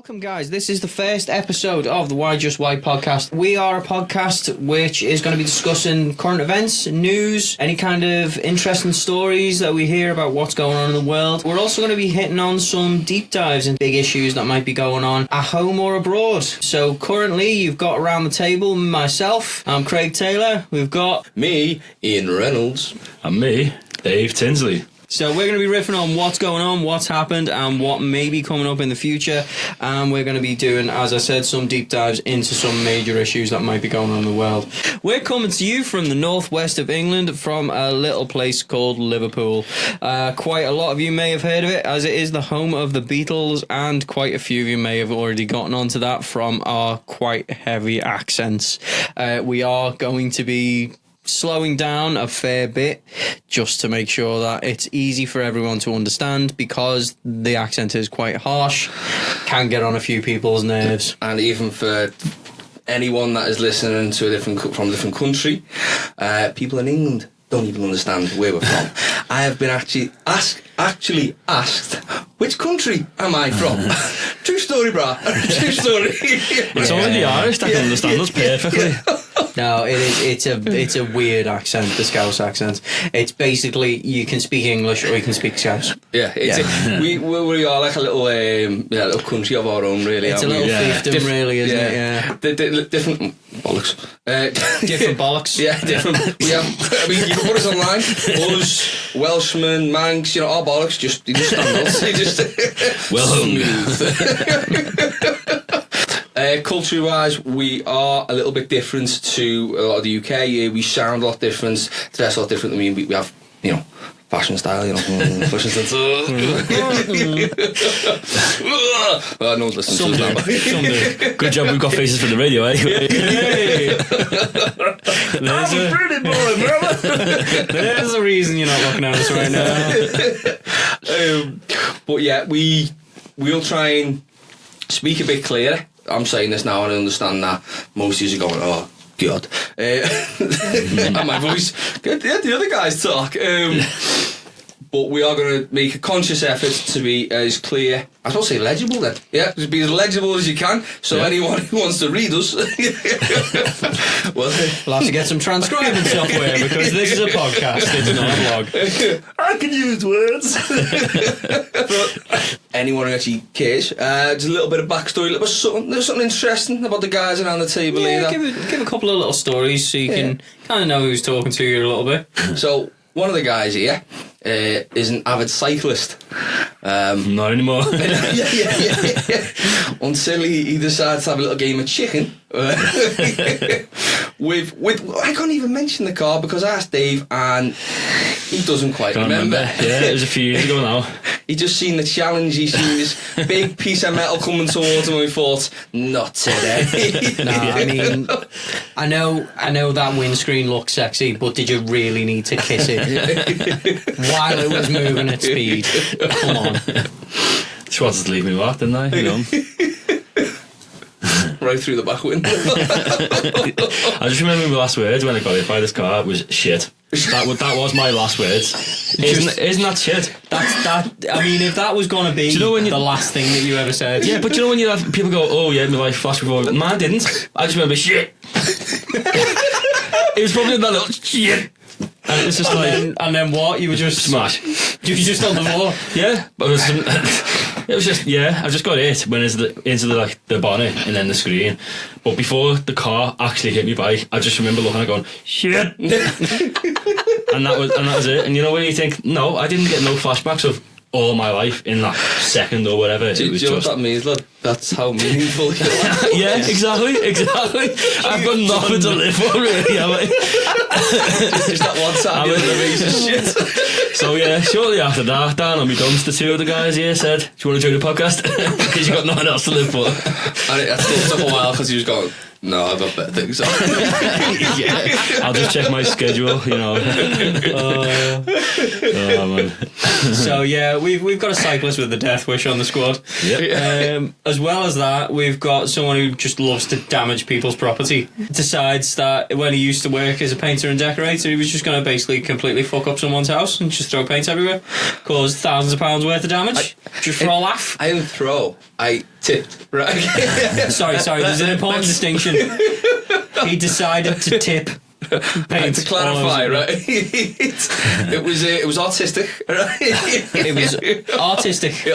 Welcome, guys. This is the first episode of the Why Just Why podcast. We are a podcast which is going to be discussing current events, news, any kind of interesting stories that we hear about what's going on in the world. We're also going to be hitting on some deep dives in big issues that might be going on at home or abroad. So currently, you've got around the table myself. I'm Craig Taylor. We've got me, Ian Reynolds. And me, Dave Tinsley. So we're going to be riffing on what's going on, what's happened, and what may be coming up in the future. And we're going to be doing, as I said, some deep dives into some major issues that might be going on in the world. We're coming to you from the northwest of England, from a little place called Liverpool. Quite a lot of you may have heard of it, as it is the home of the Beatles, and quite a few of you may have already gotten onto that from our quite heavy accents. We are going to be slowing down a fair bit just to make sure that it's easy for everyone to understand, because the accent is quite harsh, can get on a few people's nerves. And even for anyone that is listening to from a different country, people in England don't even understand where we're from. I have been actually asked, which country am I from? True story, brah. True story. It's only the Irish that can understand us perfectly. No, it's a weird accent, the Scouse accent. It's basically, you can speak English or you can speak Scouse. Yeah, we are like a little country of our own, really. It's a little fiefdom, really, isn't it? Yeah. Different bollocks. Different bollocks. Yeah, different. We have. I mean, you can put us online. Us, Welshmen, Manx, our bollocks. You just stand up. You just culture-wise, we are a little bit different to a lot of the UK. We sound a lot different, dress a lot different. I mean, we have, fashion style, fashion sense. Well, no one's listening to us now. Good job, we've got faces for the radio, anyway. I'm a pretty boy, brother. There's a reason you're not looking at us right now. But yeah, we'll try and speak a bit clearer. I'm saying this now and I understand that most of you are going, oh, God. And my voice, the other guys talk. But we are going to make a conscious effort to be as clear, I was going to say legible then. Yeah, just be as legible as you can. So anyone who wants to read us, we'll have to get some transcribing software, because this is a podcast, it's not a blog. I can use words. But anyone who actually cares, just a little bit of backstory, there's something interesting about the guys around the table here. Give a couple of little stories so you can kind of know who's talking to you a little bit. So, one of the guys here is an avid cyclist. Not anymore. Yeah. Until he decides to have a little game of chicken. with I can't even mention the car because I asked Dave and he doesn't quite remember. Yeah, it was a few years ago now. He just seen the challenge, he seen this big piece of metal coming towards him and he thought, not today. No, I mean, I know that windscreen looks sexy, but did you really need to kiss it while it was moving at speed? Come on. She wanted to leave me back, didn't I? Right through the back window. I just remember my last words when I got hit by this car was shit. That was my last words. Isn't that shit? That. I mean, if that was going to be the last thing that you ever said. Yeah, but when you have people go, oh yeah, my life flashed before. Mine didn't. I just remember shit. It was probably that little shit. And it's just and then what? You were just smash. You were just on the floor. Yeah, but it was just I just got hit when it's into the bonnet and then the screen. But before the car actually hit me bike, I just remember looking and going shit, and that was it. And you know when you think, no, I didn't get no flashbacks of all my life in that second or whatever. Do you know what that means, lad? That's how meaningful your life was. Yeah, exactly. I've got nothing to live for, really. Just that one time you did a piece of shit. So yeah, shortly after that, down on my dumps, the two of the guys here said, do you want to join the podcast? Because you've got nothing else to live for. And it still took a while because he was going, no, I've got better things on. Yeah, I'll just check my schedule, Oh man. So yeah, we've got a cyclist with a death wish on the squad. Yep. As well as that, we've got someone who just loves to damage people's property. Decides that when he used to work as a painter and decorator, he was just going to basically completely fuck up someone's house and just throw paint everywhere, cause thousands of pounds worth of damage, just for a laugh. I didn't throw. I tipped, right? Sorry, there's an important distinction. He decided to tip paint. And to clarify, right? it was artistic, right? It was artistic.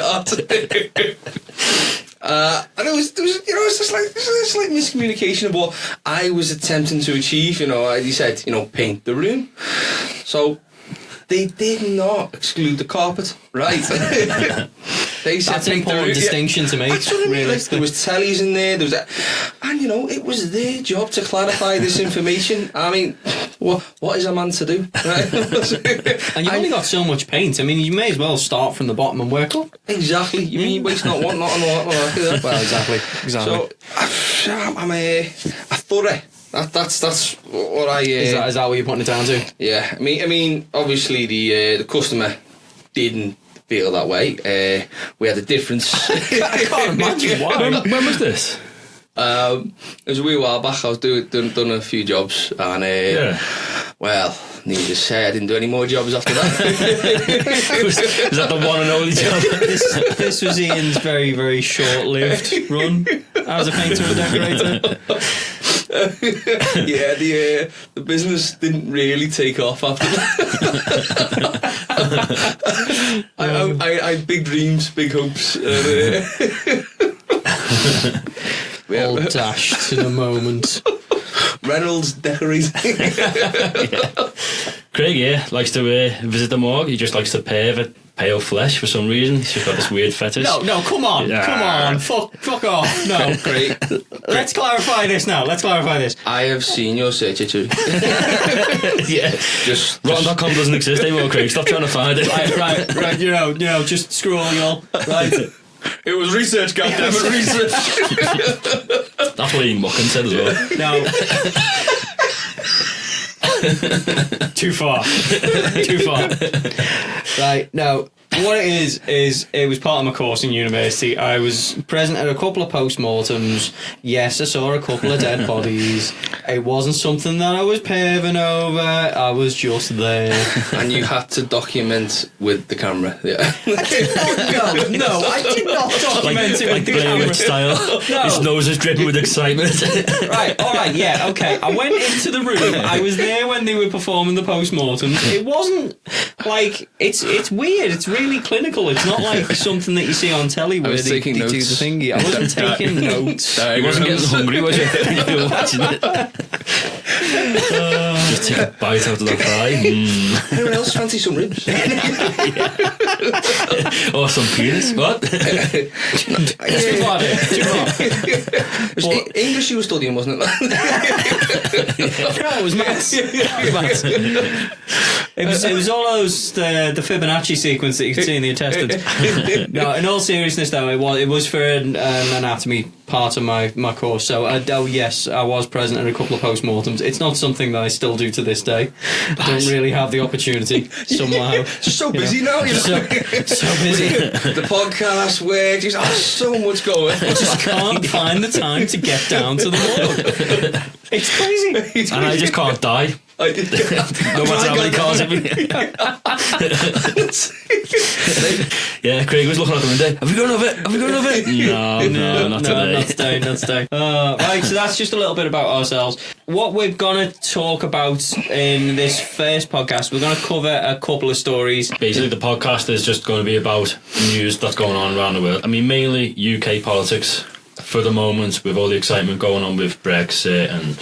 And it was it's just like this like miscommunication of what I was attempting to achieve. As you said, paint the room. So they did not exclude the carpet, right? They said That's an important distinction to make. That's what I mean. Like, there was tellies in there. And it was their job to clarify this information. I mean, what is a man to do? Right? And you've only got so much paint. I mean, you may as well start from the bottom and work up. Exactly. You mean waste not want, not on the lot. Well, exactly. So I'm a thorough. That's what I. Is that what you're putting it down to? Yeah. I mean, obviously the customer didn't feel that way. We had a difference. I can't imagine why. When was this? It was a wee while back. I was done a few jobs, and well, needless to say, I didn't do any more jobs after that. was that the one and only job? This was Ian's very, very short-lived run as a painter and decorator. Yeah, the business didn't really take off after that. I had big dreams, big hopes. All dashed in a moment. Reynolds decorating. Craig, likes to visit the morgue. He just likes to perv at pale flesh for some reason. He's just got this weird fetish. No, come on, fuck off. No, Great. Let's clarify this now. I have seen your search history. Yeah. Just Rotten.com doesn't exist anymore, Craig. Stop trying to find it. Right. Just screw all y'all. Right. It was research, goddammit, research. That's what Ian Muckin said as well. No. Too far. Right, now, what it is it was part of my course in university. I was present at a couple of post-mortems. Yes, I saw a couple of dead bodies. It wasn't something that I was paving over. I was just there. And you had to document with the camera. Yeah. I did not document it with the Blair camera. Witch style. No. His nose is dripping with excitement. Right, alright, yeah, okay. I went into the room. I was there when they were performing the post-mortems. It wasn't like, it's weird. It's really clinical. It's not like something that you see on telly where they do the notes. thingy. I wasn't taking notes. He wasn't getting hungry, was you? When you were watching it. Just take a bite out of that fry. Anyone else fancy some ribs? Or some penis. What? Too far. It was English you were studying, wasn't it? No, it was maths. It was all those the Fibonacci sequence that you can see in the intestines. No, in all seriousness though, it was for an anatomy part of my course. So yes, I was present at a couple of post-mortems. It's not something that I still do to this day. I don't really have the opportunity somehow. Just so busy now, So busy. The podcast, work, so much going. I just can't find the time to get down to the morgue. It's crazy. And I just can't die. No matter how many cars Yeah, Craig was looking out the window. Have we gone over it? No, not today. Not today. Right, so that's just a little bit about ourselves. What we're going to talk about in this first podcast, we're going to cover a couple of stories. Basically, the podcast is just going to be about news that's going on around the world. I mean, mainly UK politics for the moment, with all the excitement going on with Brexit and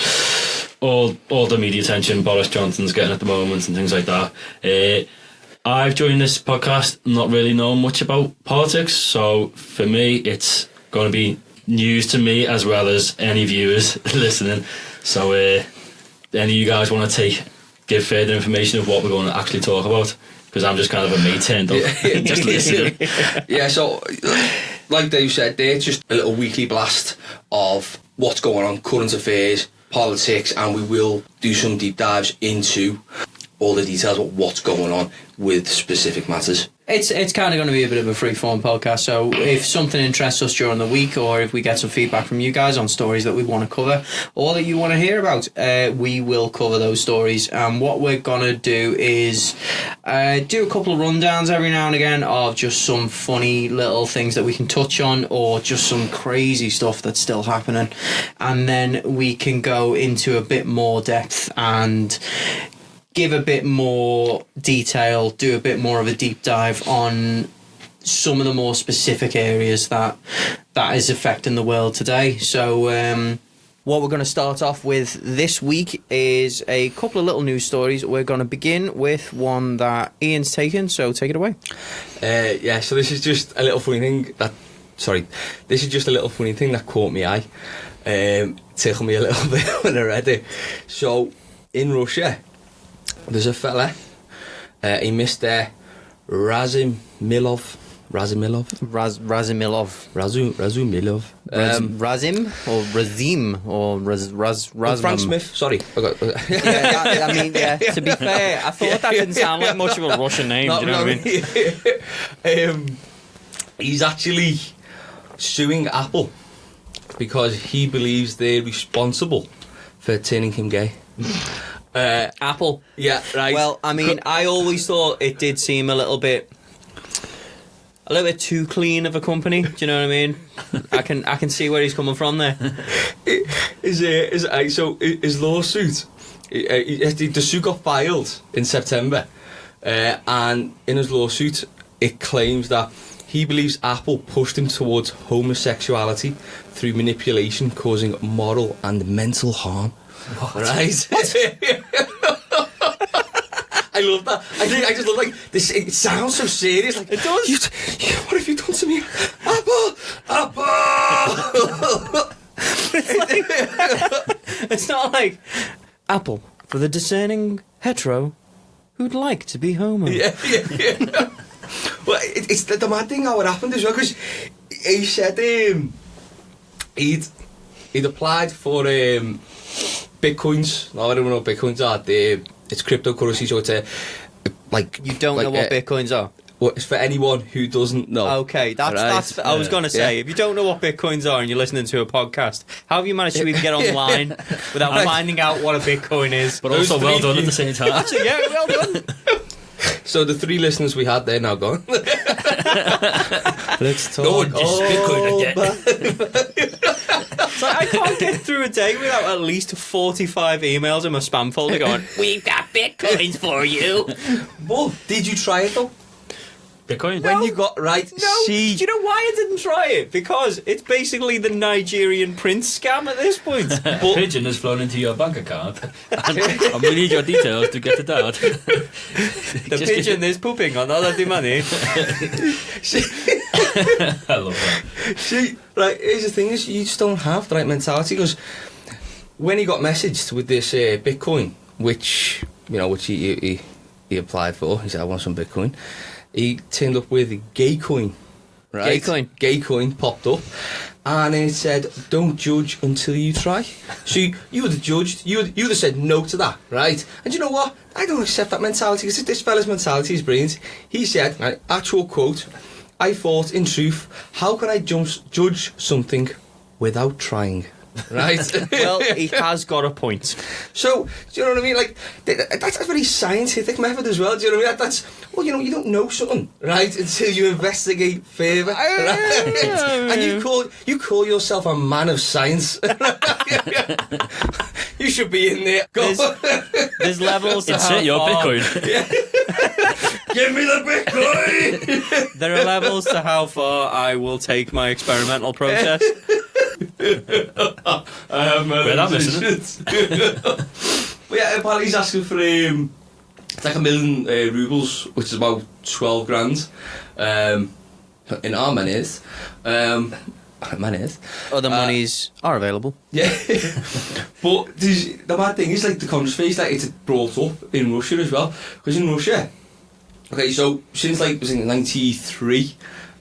all the media attention Boris Johnson's getting at the moment and things like that. I've joined this podcast not really knowing much about politics, so for me it's going to be news to me as well as any viewers listening. So any of you guys want to give further information of what we're going to actually talk about? Because I'm just kind of a mate turned up, just listening. Yeah, so like Dave said, it's just a little weekly blast of what's going on, current affairs, politics, and we will do some deep dives into all the details of what's going on with specific matters. It's kind of going to be a bit of a free-form podcast, so if something interests us during the week, or if we get some feedback from you guys on stories that we want to cover, or that you want to hear about, we will cover those stories. And what we're going to do is do a couple of rundowns every now and again of just some funny little things that we can touch on, or just some crazy stuff that's still happening. And then we can go into a bit more depth and give a bit more detail, do a bit more of a deep dive on some of the more specific areas that is affecting the world today. So what we're going to start off with this week is a couple of little news stories. We're going to begin with one that Ian's taken, so take it away. Yeah, so this is just a little funny thing that... Sorry, this is just a little funny thing that caught my eye. Tickled me a little bit when I read it. So, in Russia... There's a fella, he Mr. Razumilov. Razumilov. Razim or Razim or Razim. Frank Smith, sorry. I mean, to be fair, I thought that didn't sound like much of a Russian name, do you know what I mean? He's actually suing Apple because he believes they're responsible for turning him gay. Apple. Yeah, right. Well, I mean, I always thought it did seem a little bit too clean of a company. Do you know what I mean? I can see where he's coming from there. So his lawsuit, the suit got filed in September, and in his lawsuit, it claims that he believes Apple pushed him towards homosexuality through manipulation, causing moral and mental harm. What? Right? I love that. I just love this. It sounds so serious. Like, it does. What have you done to me, Apple? It's not like Apple for the discerning hetero who'd like to be homo. Yeah. Well, it's the mad thing how it happened as well, because he said he'd applied for Bitcoins. Now, I don't know what Bitcoins are. It's cryptocurrency, so it's you don't know what Bitcoins are? Well, it's for anyone who doesn't know. Okay, that's I was going to say, if you don't know what Bitcoins are and you're listening to a podcast, how have you managed to even get online without finding out what a Bitcoin is? But also well done at the same time. Actually, yeah, well done. So the 3 listeners we had, they're now gone. Let's talk. No, just Bitcoin again. So I can't get through a day without at least 45 emails in my spam folder going, "We've got Bitcoins for you." But did you try it though? Bitcoin? No. When you got right, No, do you know why I didn't try it? Because it's basically the Nigerian prince scam at this point. A pigeon has flown into your bank account and we need your details to get it out. The pigeon is pooping on all of the money. I love that. See, right, here's the thing is, you just don't have the right mentality, because when he got messaged with this Bitcoin, which he applied for, he said, I want some Bitcoin, he turned up with Gay Coin, right? Gay Coin popped up, and it said, don't judge until you try. So you would have judged, you would have said no to that, right? And you know what? I don't accept that mentality, because this fella's mentality is brilliant. He said, right, actual quote, I thought, in truth, how can I judge something without trying? Right? Well, he has got a point. So, do you know what I mean? Like, that's a very scientific method as well. Do you know what I mean? That's, well, you don't know something, right, until you investigate further. Right? And you call yourself a man of science. You should be in there. There's levels to Insert your Bitcoin. Give me the Bitcoin! There are levels to how far I will take my experimental process. I have my Well, I'm But yeah, apparently he's asking for it's like 1 million rubles, which is about 12 grand. In our monies. Other monies are available. Yeah. But the bad thing is, like, the controversy that it's brought up in Russia as well. Because in Russia, okay, so since, like, it was in 93,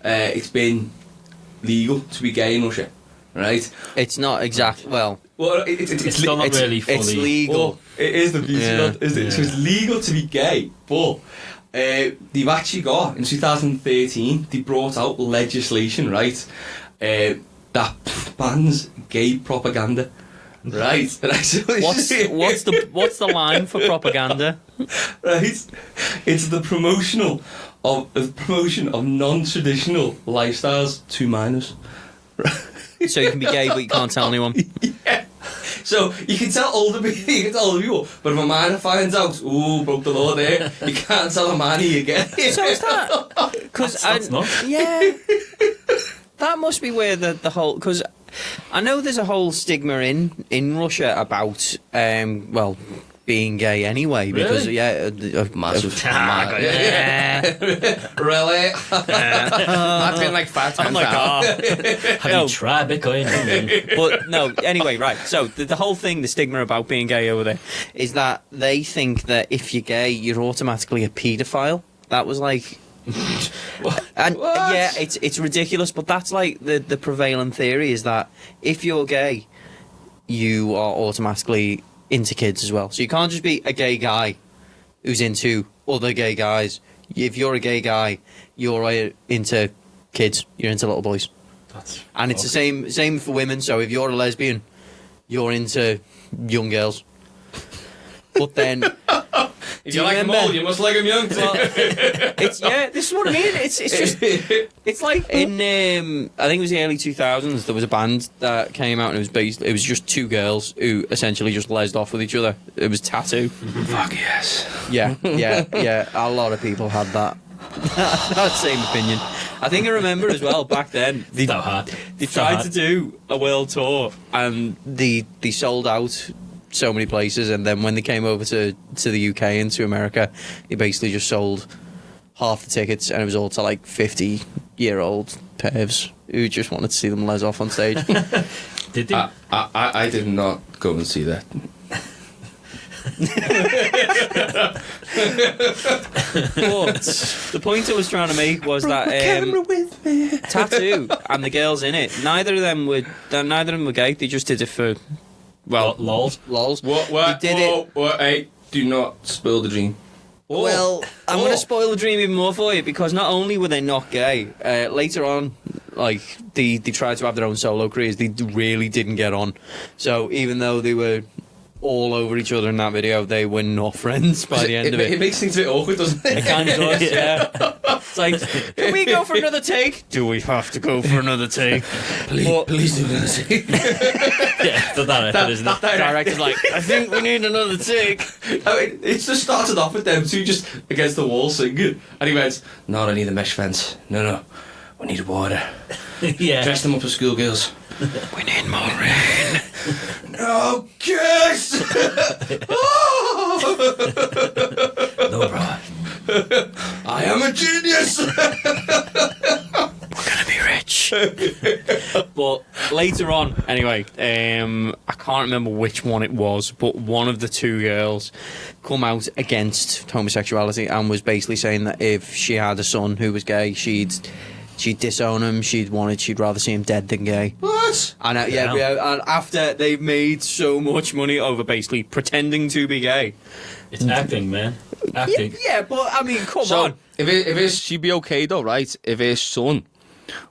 it's been legal to be gay in Russia, right? It's not exact. Well, It's still not really fully. It's legal. Well, it is the beauty of it, isn't it? So it's legal to be gay, but they've actually got, in 2013, they brought out legislation, right, that bans gay propaganda. Right. What's the line for propaganda? Right. It's the promotion of non-traditional lifestyles to minors. So you can be gay, but you can't tell anyone. Yeah. So you can tell older people, but if a minor finds out, ooh, broke the law there, you can't tell a minor you're gay. So is that because That's not. yeah, that must be where the whole, because I know there's a whole stigma in Russia about being gay anyway, because Really? Massive. Really? I've been like 5 times I'm like, now. Have you tried Bitcoin? but no, anyway, right. So the whole thing, the stigma about being gay over there, is that they think that if you're gay, you're automatically a paedophile. That was like, and What? yeah, it's ridiculous. But that's like the prevailing theory is that if you're gay, you are automatically into kids as well. So you can't just be a gay guy who's into other gay guys. If you're a gay guy, you're into kids. You're into little boys. And it's the same for women. So if you're a lesbian, you're into young girls. But then, If you like them old, you must like them young too. well, this is what I mean. It's just, it's like in I think it was the early 2000s. There was a band that came out and it was just two girls who essentially just lesed off with each other. It was Tattoo. Fuck yes. Yeah. A lot of people had that same opinion. I think I remember as well back then. It's not hard. They tried to do a world tour and they sold out so many places, and then when they came over to the UK and to America, they basically just sold half the tickets, and it was all to like 50-year-old pervs who just wanted to see them les off on stage. Did they? I did not go and see that. But the point I was trying to make was that with me. Tattoo and the girls in it, neither of them were gay. They just did it for Lols. lols. What? They did it. Hey, do not spoil the dream. Well, I'm going to spoil the dream even more for you, because not only were they not gay, later on, like, they tried to have their own solo careers, they really didn't get on. So even though they were all over each other in that video, they were not friends by the end of it. It makes things a bit awkward, doesn't it? It kind of does, yeah. It's like, can we go for another take? Do we have to go for another take? Please do another take. Yeah, the director, isn't it? Director's like, I think we need another take. I mean, it just started off with them two just against the wall singing, and he went, "No, I need a mesh fence. No, we need water. Yeah. Dress them up as schoolgirls. We need more rain. No kiss." No, bro. I am a genius. We're gonna be rich. But later on, anyway, I can't remember which one it was, but one of the two girls come out against homosexuality and was basically saying that if she had a son who was gay, she'd disown him. She'd rather see him dead than gay. What? And and after they've made so much money over basically pretending to be gay. It's acting, man. Acting. Yeah, but I mean, come So, on. if she'd be okay though, right? If his son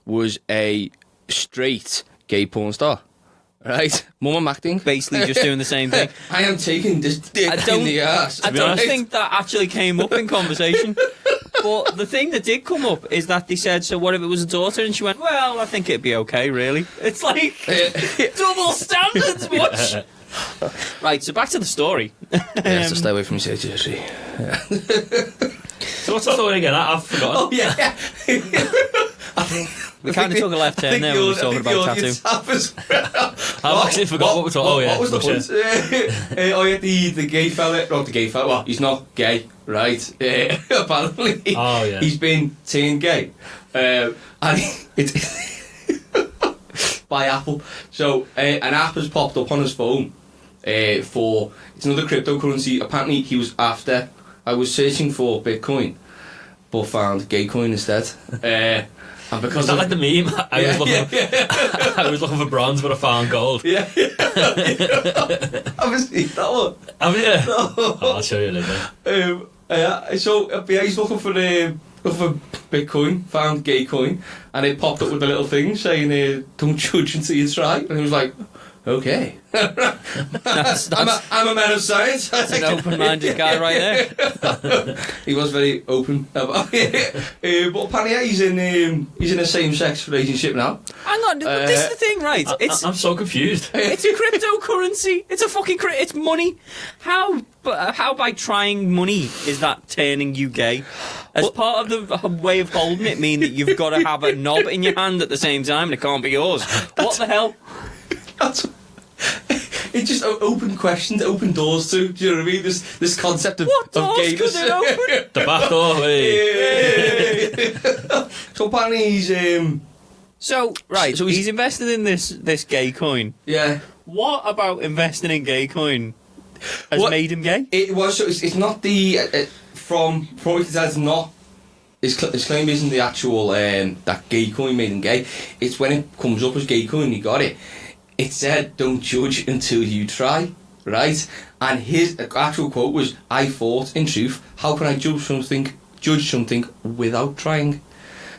was a straight gay porn star, right? Mum acting. Basically just doing the same thing. I am taking this dick in the ass. I don't Right? think that actually came up in conversation. But the thing that did come up is that they said, so what if it was a daughter? And she went, well, I think it'd be okay, really. It's like, double standards, much. Right, so back to the story. Yeah, so stay away from me, Jesse. So what's the story again? I've forgotten. Oh yeah. We kind of took a left turn there when we were talking about Tattoo. I've actually forgot what we're talking. Oh yeah, What was the Russia. point? Oh yeah, the gay fella. Not the gay fella. Well, he's not gay, right? Apparently, Oh, yeah. he's been turned gay, and it's by Apple. So an app has popped up on his phone for it's another cryptocurrency. Apparently, he was after. I was searching for Bitcoin, but found Gaycoin instead. And because Is that like the meme? I was looking for bronze, but I found gold. yeah. Haven't seen that one. Have you? Oh, I'll show you later. Yeah, he's looking for Bitcoin, found gay coin, and it popped up with a little thing saying, "Don't judge until you try." And he was like, "Okay." I'm a man of science. That's an open-minded guy right there. He was very open about it. But apparently, yeah, he's in a same-sex relationship now. Hang on, but this is the thing, right? I'm so confused. It's a cryptocurrency. It's a fucking it's money. How by trying money is that turning you gay? As part of the way of holding it, mean that you've got to have a knob in your hand at the same time and it can't be yours. What the hell? It just open questions, open doors to. Do you know what I mean? This concept of What doors gayness. could it open? The back door, hey. So apparently he's So he's invested in this gay coin. yeah. What about investing in gay coin has What- made him gay? It was. So it's not the from what we can tell. It's not. His claim isn't the actual that gay coin made him gay. It's when it comes up as gay coin, you got it. It said, "Don't judge until you try." Right, and his actual quote was, "I thought, in truth, how can I judge something without trying?"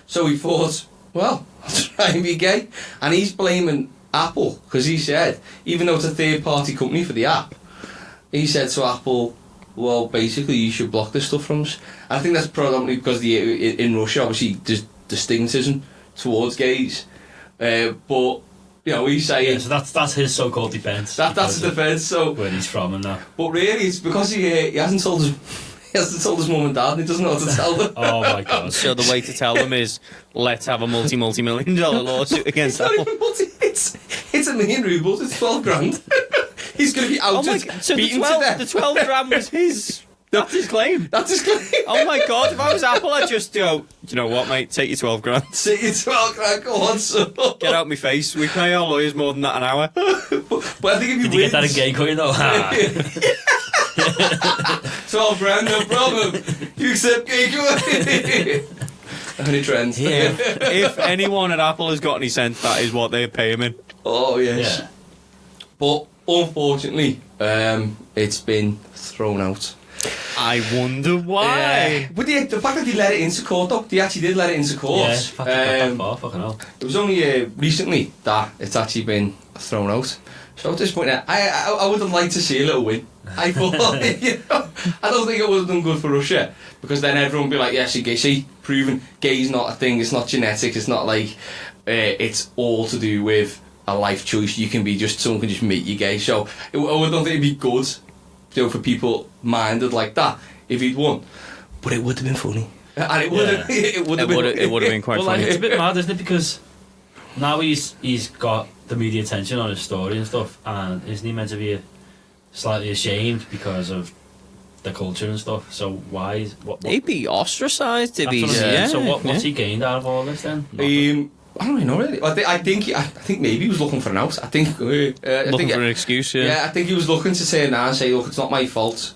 So he thought, well, I'll try and be gay, and he's blaming Apple because he said, even though it's a third-party company for the app, he said to Apple, well, basically, you should block this stuff from us. And I think that's predominantly because in Russia, obviously, there's the stigmatism towards gays. But, you know, he's saying... Yeah, so that's his so-called defence. That's the defence, so... Where he's from and that. But really, it's because he hasn't told his mum and dad, and he doesn't know what to tell them. Oh my god. So the way to tell them is, let's have a multi-million-dollar lawsuit against It's not Apple. even it's $1 million rubles, it's 12 grand. He's going to be outed, So the beaten to death. 12 grand was his... That's his claim. That's his claim. Oh my god, if I was Apple, I'd just go, do you know what, mate? Take your 12 grand. See, it's 12 grand, go on, son. Get out my face. We pay our lawyers more than that an hour. But I think if he Did you get that in wins... gay coin though? 12 grand, no problem. You accept gay coin. Any trends? If anyone at Apple has got any sense, that is what they pay him in. Oh, yes. Yeah. But, unfortunately, it's been thrown out. I wonder why. But the fact that they let it into court, though, they actually did let it into court. Yeah, fucking hell. It was only recently that it's actually been thrown out. So at this point, I would have liked to see a little win. I thought, I don't think it would have done good for Russia, because then everyone would be like, yes, you're gay. See, proven gay's not a thing. It's not genetic. It's not like it's all to do with a life choice. You can be someone can just make you gay. So I don't think it'd be good, for people minded like that if he'd won. But it would have been funny, and it would have. It would have been quite Well, like, funny. it's a bit mad, isn't it? Because now he's got the media attention on his story and stuff, and isn't he meant to be slightly ashamed because of the culture and stuff? So why is what He'd be ostracised if that's he's... what I mean. Yeah, So what's he gained out of all this then? I don't really know, really. I think maybe he was looking for an out. I think looking for an excuse, I think he was looking to turn around and say, look, it's not my fault,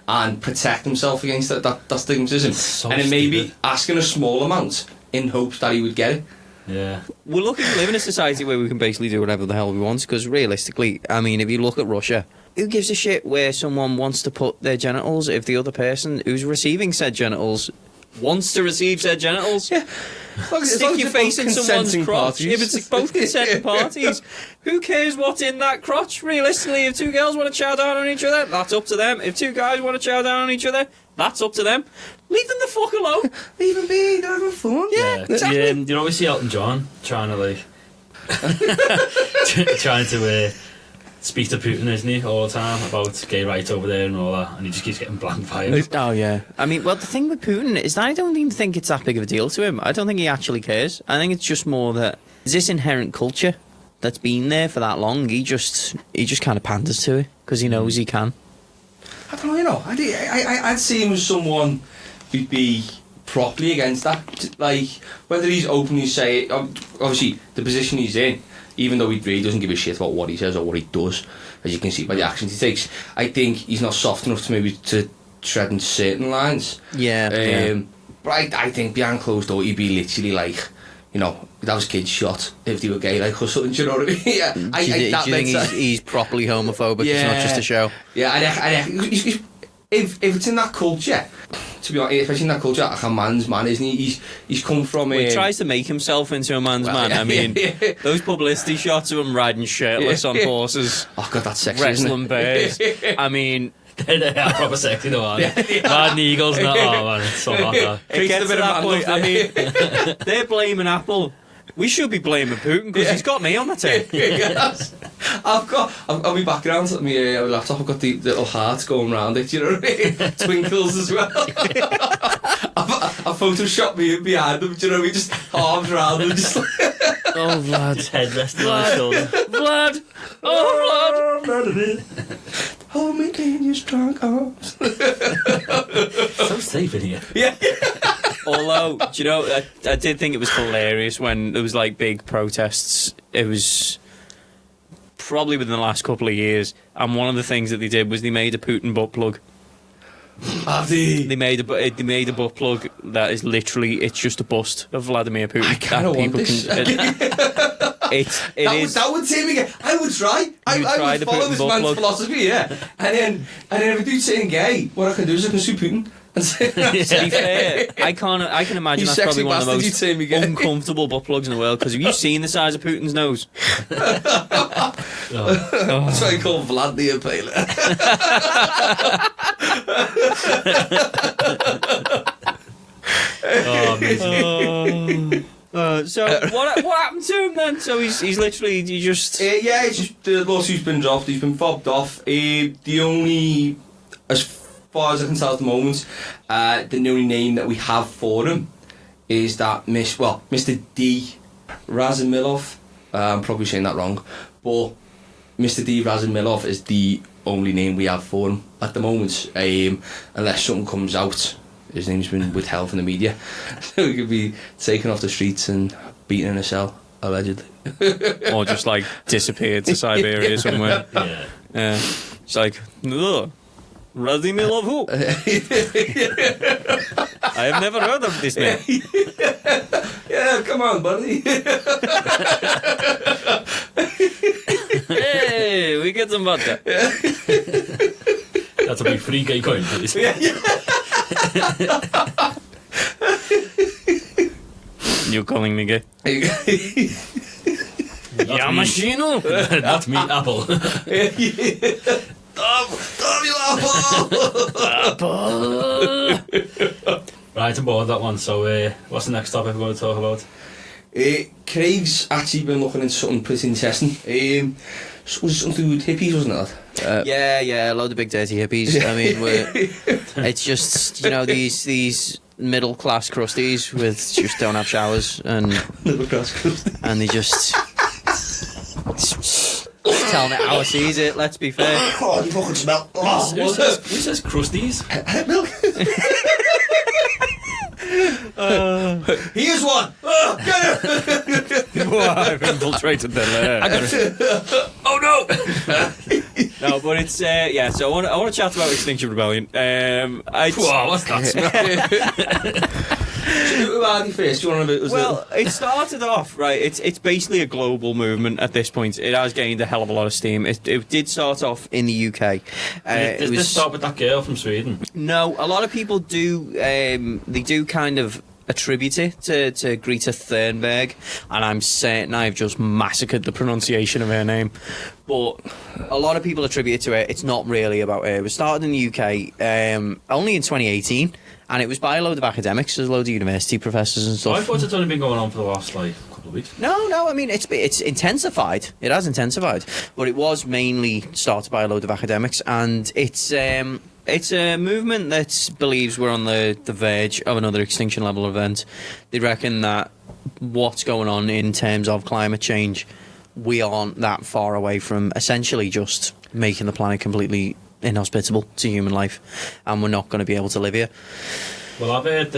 and protect himself against that stigmatism. So and then maybe stupid. asking a small amount in hopes that he would get it. Yeah. We're lucky to live in a society where we can basically do whatever the hell we want, because realistically, I mean, if you look at Russia, who gives a shit where someone wants to put their genitals if the other person who's receiving said genitals wants to receive said genitals? Yeah. Stick your face in someone's crotch. If it's both consenting parties, who cares what's in that crotch? Realistically, if two girls want to chow down on each other, that's up to them. If two guys want to chow down on each other, that's up to them. Leave them the fuck alone. Leave him be, they're having fun. Yeah, exactly. You always see Elton John trying to like trying to speak to Putin, isn't he, all the time about gay rights over there and all that, and he just keeps getting blanked by him. Oh, yeah. I mean, well, the thing with Putin is that I don't even think it's that big of a deal to him. I don't think he actually cares. I think it's just more that there's this inherent culture that's been there for that long. He just kind of panders to it because he knows he can. I don't know, I'd see him as someone who'd be properly against that. Like, whether he's openly say, obviously, the position he's in, even though he really doesn't give a shit about what he says or what he does, as you can see by the actions he takes, I think he's not soft enough to maybe to tread into certain lines. Yeah. But I think behind closed door, he'd be literally like, that was kids shot if they were gay, like, or something, do you know what I mean? Yeah, Do you think he's properly homophobic? Yeah. It's not just a show. Yeah, if it's in that culture, to be honest, if it's in that culture, like a man's man, isn't he? He's come from. He tries to make himself into a man's man. I mean, those publicity shots of him riding shirtless on horses, oh god, that's sexy. wrestling bears. I mean, They are proper sexy though, aren't they? Mad Eagles, not oh man, it's so hot. That. it gets a to bit of that man point. love I mean, they're blaming Apple. We should be blaming Putin because he's got me on the tip. Yes. I'll be background on my laptop. I've got the little hearts going round it. You know what I mean? Twinkles as well. I photoshopped me behind them. Do you know what I mean? Just arms around them, just like. Oh, Vlad. His head resting on his shoulder. Vlad. Oh, Vlad. Hold me in your strong arms. So safe in here. Yeah. Although, do you know, I did think it was hilarious when there was like big protests. It was probably within the last couple of years, and one of the things that they did was they made a Putin butt plug. They made a butt plug that is literally, it's just a bust of Vladimir Putin. I kind of want this. That would take me. I would try. I would follow this man's philosophy, yeah. And then if I do something gay, what I can do is I can sue Putin. And say, To be fair, I can imagine You that's probably sexy one of the bastard, you most take me gay. uncomfortable butt plugs in the world. Because have you seen the size of Putin's nose? That's why I call Vlad the Impaler. Oh, amazing. So what happened to him then? So he's literally he just Yeah, it's just the lawsuit's been dropped. He's been fobbed off. The only, as far as I can tell at the moment, the only name that we have for him is that Mr. D. Razumilov. I'm probably saying that wrong, but Mr. D. Razumilov is the only name we have for him at the moment. Unless something comes out, his name's been withheld from the media, so he could be taken off the streets and beaten in a cell, allegedly. or just like disappeared to Siberia somewhere. Yeah. Yeah, it's like Razumilov who? I have never heard of this man. Yeah, come on, buddy. Hey, we get some butter. That'll be free gay coin, please. You calling me gay? Yamashino? Not me, Apple. Tom, you apple! Right, I'm bored of that one. So, what's the next topic we're going to talk about? Craig's actually been looking into something pretty interesting. Was it something with hippies, wasn't it? Yeah, a load of big dirty hippies. I mean, it's just, you know, these middle class crusties with just don't have showers and Middle class crusty. and they just telling it how it sees it. Let's be fair. Oh, you fucking smell. Oh, Who says crusties? milk. Here's one. Oh, get it. I've infiltrated the lair. Oh no! No, but it's yeah. So I want to chat about Extinction Rebellion. Whoa, what's that smell? Who are you first? Do you want to? Well, it started off right. It's basically a global movement at this point. It has gained a hell of a lot of steam. It did start off in the UK. Does this start with that girl from Sweden? No, a lot of people do. They do kind of attribute it to Greta Thunberg, and I'm certain I've just massacred the pronunciation of her name. But a lot of people attribute it to her. It's not really about her. It was started in the UK only in 2018. And it was by a load of academics, there's loads of university professors and stuff. I thought it's only been going on for the last couple of weeks. No, I mean it's intensified. It has intensified, but it was mainly started by a load of academics, and it's a movement that believes we're on the verge of another extinction level event. They reckon that what's going on in terms of climate change, we aren't that far away from essentially just making the planet completely inhospitable to human life, and we're not going to be able to live here. Well, I've heard,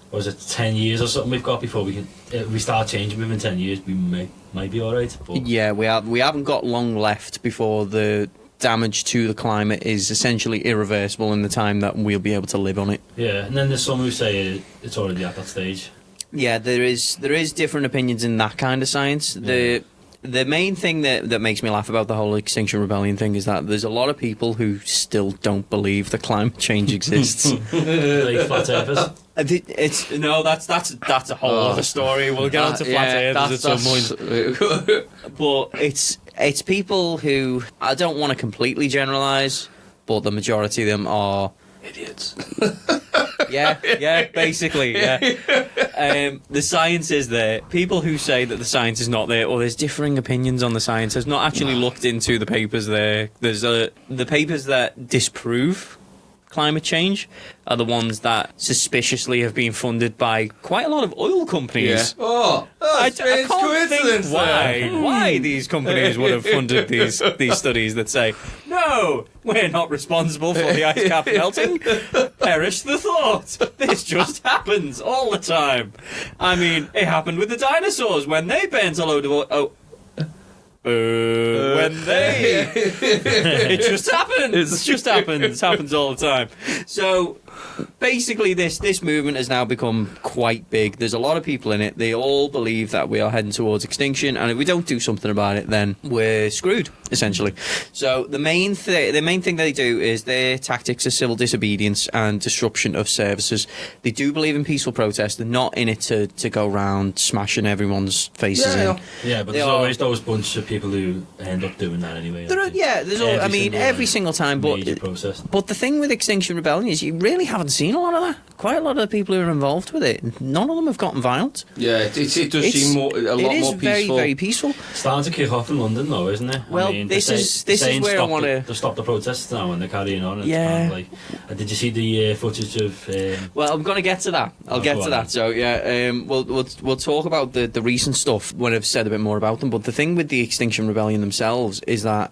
was it 10 years or something we've got before we can we start changing within 10 years, we might be alright. Yeah, we haven't got long left before the damage to the climate is essentially irreversible in the time that we'll be able to live on it. Yeah, and then there's some who say it's already at that stage. Yeah, there is different opinions in that kind of science. Yeah. the main thing that makes me laugh about the whole Extinction Rebellion thing is that there's a lot of people who still don't believe that climate change exists. Like flat earthers. It's no, that's a whole other story. We'll get on to flat earthers at some point. But it's people who, I don't want to completely generalise, but the majority of them are idiots. Yeah, basically, yeah. The science is there. People who say that the science is not there, or there's differing opinions on the science, has not actually looked into the papers there. There's the papers that disprove climate change are the ones that suspiciously have been funded by quite a lot of oil companies. Yeah. Oh, I strange can't coincidence think why these companies would have funded these studies that say, no, we're not responsible for the ice cap melting. Perish the thought. This just happens all the time. I mean, it happened with the dinosaurs when they burnt a load of oil. When they it just happens. It just happens. Happens all the time. So basically this movement has now become quite big. There's a lot of people in it. They all believe that we are heading towards extinction, and if we don't do something about it, then we're screwed, essentially. So the main thing they do is their tactics are civil disobedience and disruption of services. They do believe in peaceful protest. They're not in it to go around smashing everyone's faces in. Yeah, but there's always those bunch of people who end up doing that anyway. There's every single time. But the thing with Extinction Rebellion is you really haven't seen a lot of that. Quite a lot of the people who are involved with it, none of them have gotten violent. Yeah, it does seem a lot more peaceful. It is very, very peaceful. It's starting to kick off in London, though, isn't it? Well, this is where I want to stop the protests now, and they're carrying on. It's kind of like, did you see the footage of? Well, I'm going to get to that. I'll get to that. So yeah, we'll talk about the recent stuff when I've said a bit more about them. But the thing with the Extinction Rebellion themselves is that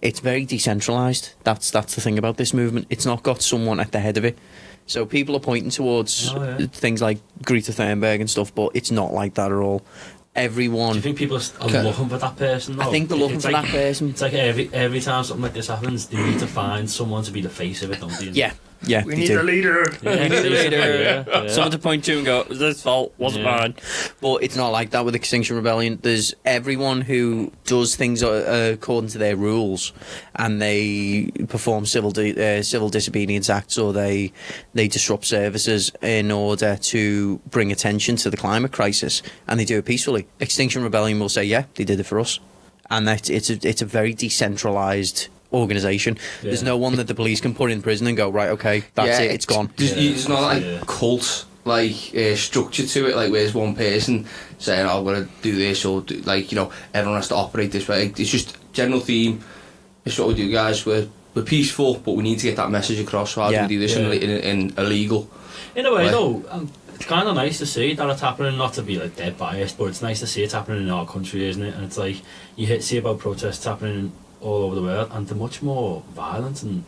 it's very decentralised. That's the thing about this movement. It's not got someone at the head of it. So people are pointing towards things like Greta Thunberg and stuff, but it's not like that at all. Everyone. Do you think people are looking for that person, though? I think they're looking for that person. It's like every time something like this happens, they need to find someone to be the face of it, don't they? Yeah, we need a leader. We need a leader. Someone to point to and go, "It's this fault, wasn't mine." But it's not like that with Extinction Rebellion. There's everyone who does things according to their rules, and they perform civil disobedience acts, or they disrupt services in order to bring attention to the climate crisis, and they do it peacefully. Extinction Rebellion will say, "Yeah, they did it for us," and that it's a very decentralised organisation. There's no one that the police can put in prison and go, right, okay, that's it, it's gone. It's not like cult structure to it, like where's one person saying, I'm going to do this, or everyone has to operate this way. It's just general theme. It's what we do, guys. We're peaceful, but we need to get that message across. So how do we do this in illegal? In a way, though, it's kind of nice to see that it's happening, not to be like dead biased, but it's nice to see it's happening in our country, isn't it? And it's like you see about protests happening all over the world, and they're much more violent and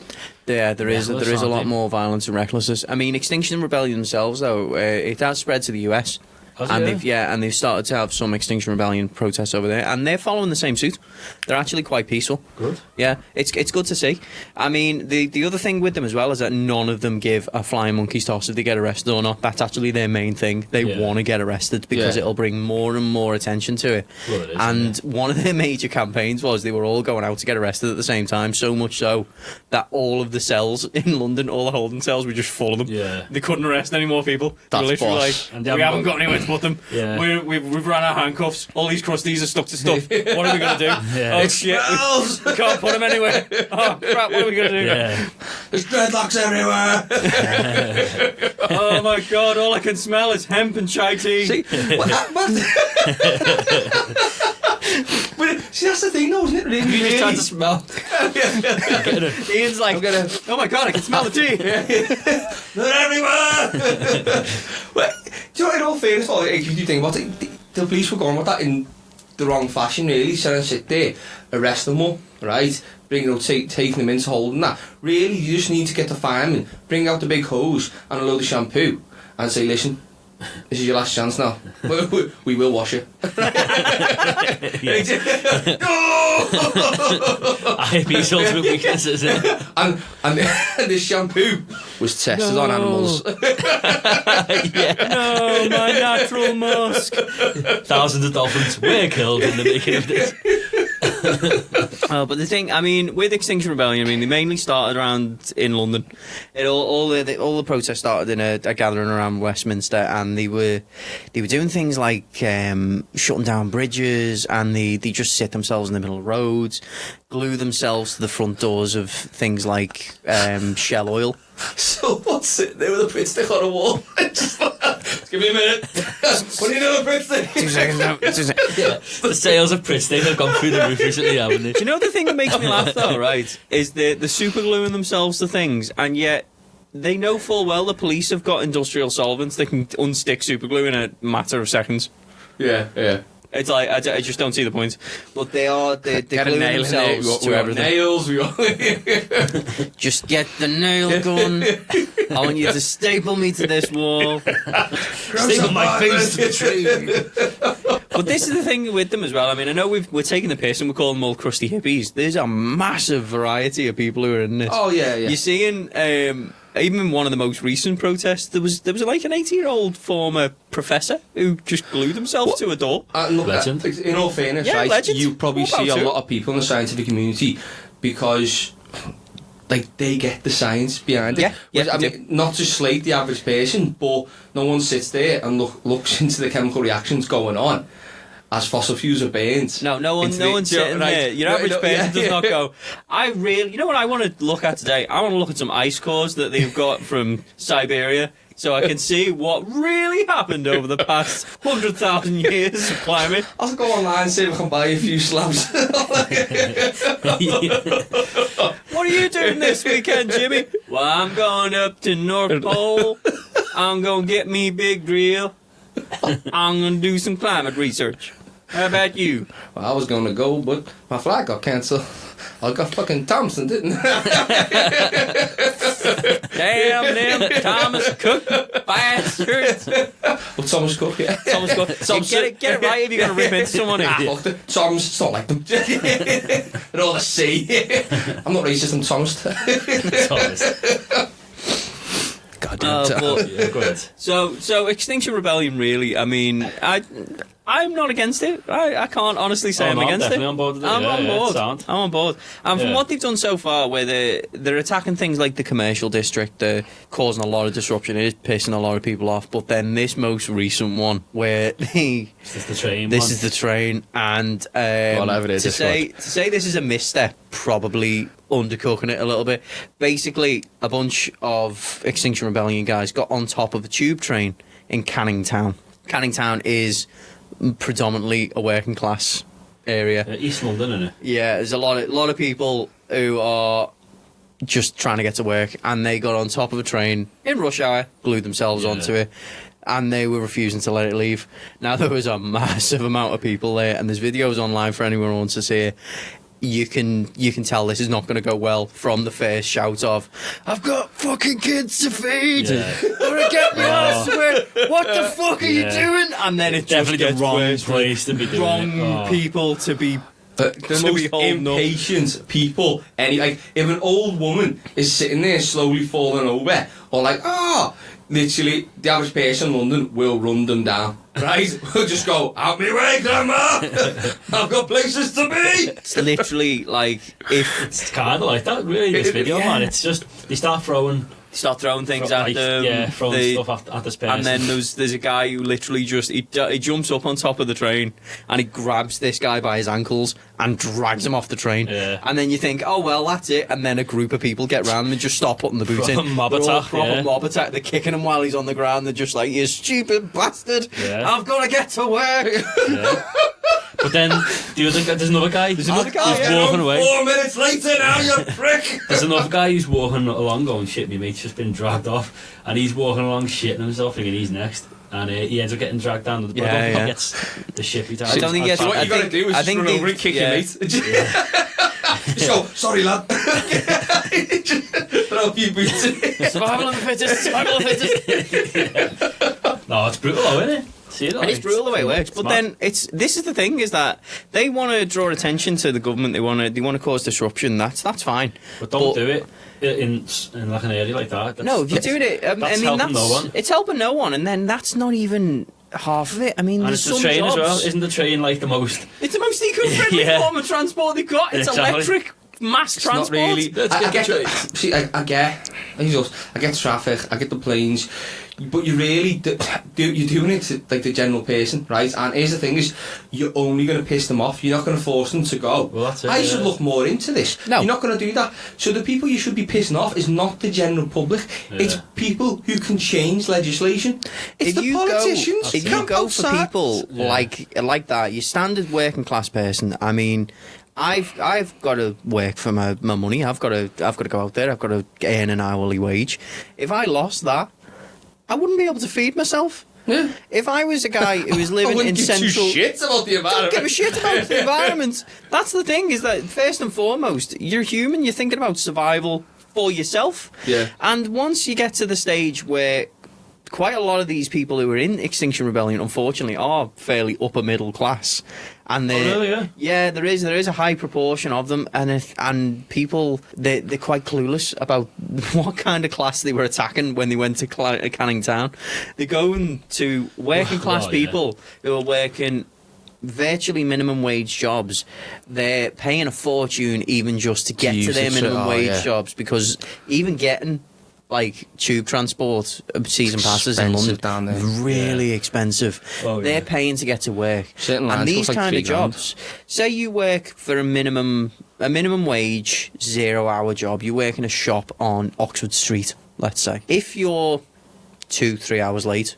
there is a lot more violence and recklessness. I mean, Extinction Rebellion themselves, though, it has spread to the US. They've started to have some Extinction Rebellion protests over there, and they're following the same suit. They're actually quite peaceful. Good. Yeah, it's good to see. I mean, the other thing with them as well is that none of them give a flying monkey's toss if they get arrested or not. That's actually their main thing. They want to get arrested because it'll bring more and more attention to it. Well, it is, and one of their major campaigns was they were all going out to get arrested at the same time, so much so that all of the cells in London, all the holding cells, were just full of them. Yeah. They couldn't arrest any more people. That's they were literally boss. like, we haven't got anywhere to put them. Yeah. We've run our handcuffs. All these crusties are stuck to stuff. What are we going to do? Yeah. Oh shit, we can't put them anywhere. Oh crap, what are we going to do? Yeah. There's dreadlocks everywhere. Oh my god, all I can smell is hemp and chai tea. See, see, that's the thing, though, isn't it? Really, You just tried to smell. Ian's like, oh my god, I can smell the tea. They're everywhere. Well, do you know, in all fairness, if you think about it, the police were going with that in the wrong fashion, really. So sit there, arrest them all, right? Taking them into holding that. Really, you just need to get the fireman, bring out the big hose and a load of shampoo, and say, listen, this is your last chance now. We will wash it. IP's ultimate weakness, isn't it? And this shampoo was tested on animals. No, my natural musk. Thousands of dolphins were killed in the making of this. But the thing, I mean, with Extinction Rebellion, I mean, they mainly started around in London. All the protests started in a gathering around Westminster, and they were doing things like shutting down bridges, and they just sit themselves in the middle of roads, glue themselves to the front doors of things like Shell Oil. So what's sitting there with a Prittstick on a wall? Just give me a minute. What are you doing with Prittstick? 2 seconds now. 2 seconds. The sales of Prittstick have gone through the roof recently, haven't they? Do you know the thing that makes me laugh though, right? Is the super gluing themselves to things, and yet they know full well the police have got industrial solvents that can unstick super glue in a matter of seconds. Yeah. It's like I just don't see the point. But they Get a glue nail in there. themselves We to got everything. nails. We got. Just get the nail gun. I want you to staple me to this wall. Staple my face to the tree. But this is the thing with them as well. I mean, I know we're taking the piss and we're calling them all crusty hippies. There's a massive variety of people who are in this. Oh yeah. You're seeing, even in one of the most recent protests, there was like an 80-year-old former professor who just glued himself to a door. Look, Legend. in all fairness, Yeah, right, legend. you probably What about see a you? lot of people in the scientific community because, like, they get the science behind it. Yeah, I they mean, not to slate the average person, but no one sits there and looks into the chemical reactions going on as fossil fuels are burned. No one's Into the- sitting right. there. Your No, average no, person yeah, does yeah. not go, you know what I want to look at today? I want to look at some ice cores that they've got from Siberia so I can see what really happened over the past 100,000 years of climate. I'll go online and see if I can buy a few slabs. What are you doing this weekend, Jimmy? Well, I'm going up to North Pole. I'm going to get me big drill. I'm going to do some climate research. How about you? Well, I was going to go, but my flight got cancelled. I got fucking Thompson, didn't I? Damn them Thomas Cook bastards. Well, Thomas Cook, yeah. Thomas Cook. Get it right if you're going to rip into someone. Fuck it. Thomas, it's not like them. They're all the sea. I'm not racist, I'm Thomas. God damn it. But, Yeah, go ahead. so Extinction Rebellion, really, I mean, I'm not against it. I can't honestly say Oh, I'm no, I'm against it. definitely on board with it. I'm Yeah, on yeah, board. sound. I'm on board. And from Yeah. what they've done so far, where they're attacking things like the commercial district, they're causing a lot of disruption. It is pissing a lot of people off. But then this most recent one, where This is the train. this is the train, and Whatever it is, to it's say this is a misstep, probably undercooking it a little bit. Basically, a bunch of Extinction Rebellion guys got on top of a tube train in Canning Town. Canning Town is predominantly a working class area. East London, isn't it? Yeah, there's a lot of people who are just trying to get to work, and they got on top of a train in rush hour, glued themselves Yeah. onto it, and they were refusing to let it leave. Now there was a massive amount of people there, and there's videos online for anyone who wants to see it. You can tell this is not going to go well from the first shout of, "I've got fucking kids to feed. Yeah. They're gonna get me out of work. What the fuck are you Yeah. doing?" And then it just Definitely the gets wrong worse. place to be doing Wrong it. Oh. people to be. The To most be holding up. impatient people. Like, if an old woman is sitting there slowly falling over, or like, literally, the average person in London will run them down. Right? We'll just go, out me way, Grandma! I've got places to be! It's literally like if It's kind of like that, really, this video, Yeah. man. It's just, they start throwing... you start throwing things like, at them, yeah, throwing they- stuff at this person. and then there's a guy who literally just he jumps up on top of the train and he grabs this guy by his ankles and drags him off the train. Yeah. And then you think, oh well, that's it. And then a group of people get round him and just start putting the boot Proper in. mob They're all attack, proper yeah. mob attack. They're kicking him while he's on the ground. They're just like, you stupid bastard! Yeah. I've got to get to work. Yeah. But then there's another guy. There's another guy, who's yeah. walking away. 4 minutes later now, you prick! There's another guy who's walking along going, shit, my mate's just been dragged off. And he's walking along shitting himself thinking he's next. And he ends up getting dragged down. But I don't think Yeah. he gets the shit he I don't think he gets- What I you gotta think- do is I just think run they- over and kick yeah. your mate. Just go, sorry lad. Just throw a few boots in. Survival of the fittest. Survival of the fittest. No, it's brutal, though, isn't it? See it, And it's brutal the way it works. But then this is the thing, is that they want to draw attention to the government. They want to cause disruption. That's fine. But don't do it in like an area like that. No, if you're doing it, that's helping no one. It's helping no one, and then that's not even half of it. I mean, And there's it's the some train jobs. as well. Isn't the train like the most? It's the most eco-friendly Yeah. form of transport they've got. It's Exactly. electric mass It's not transport. really. I get. I get traffic. I get the planes. But you really you're doing it to like the general person, right? And here's the thing: is you're only going to piss them off. You're not going to force them to go. Well, that's it, I should look more into this. No. You're not going to do that. So the people you should be pissing off is not the general public. Yeah. It's people who can change legislation. It's the politicians. If you Come go for outside. people like that, your standard working class person. I mean, I've got to work for my money. I've got to go out there. I've got to earn an hourly wage. If I lost that, I wouldn't be able to feed myself. Yeah. If I was a guy who was living I wouldn't in give central, two shits about the environment. don't give a shit about the environment. That's the thing, is that first and foremost, you're human. You're thinking about survival for yourself. Yeah. And once you get to the stage where quite a lot of these people who are in Extinction Rebellion, unfortunately, are fairly upper middle class, and they really, yeah? there is a high proportion of them, and people they're quite clueless about what kind of class they were attacking when they went to Canning Town. They're going to working class yeah. people who are working virtually minimum wage jobs. They're paying a fortune even just to get to their minimum wage jobs, because even getting like tube transport season passes in London Expensive down there. really expensive. Oh, They're yeah. paying to get to work. Certain And lines these cost like kind of £3,000. jobs, say you work for a minimum wage 0-hour job, you work in a shop on Oxford Street, let's say. If you're 2-3 hours late,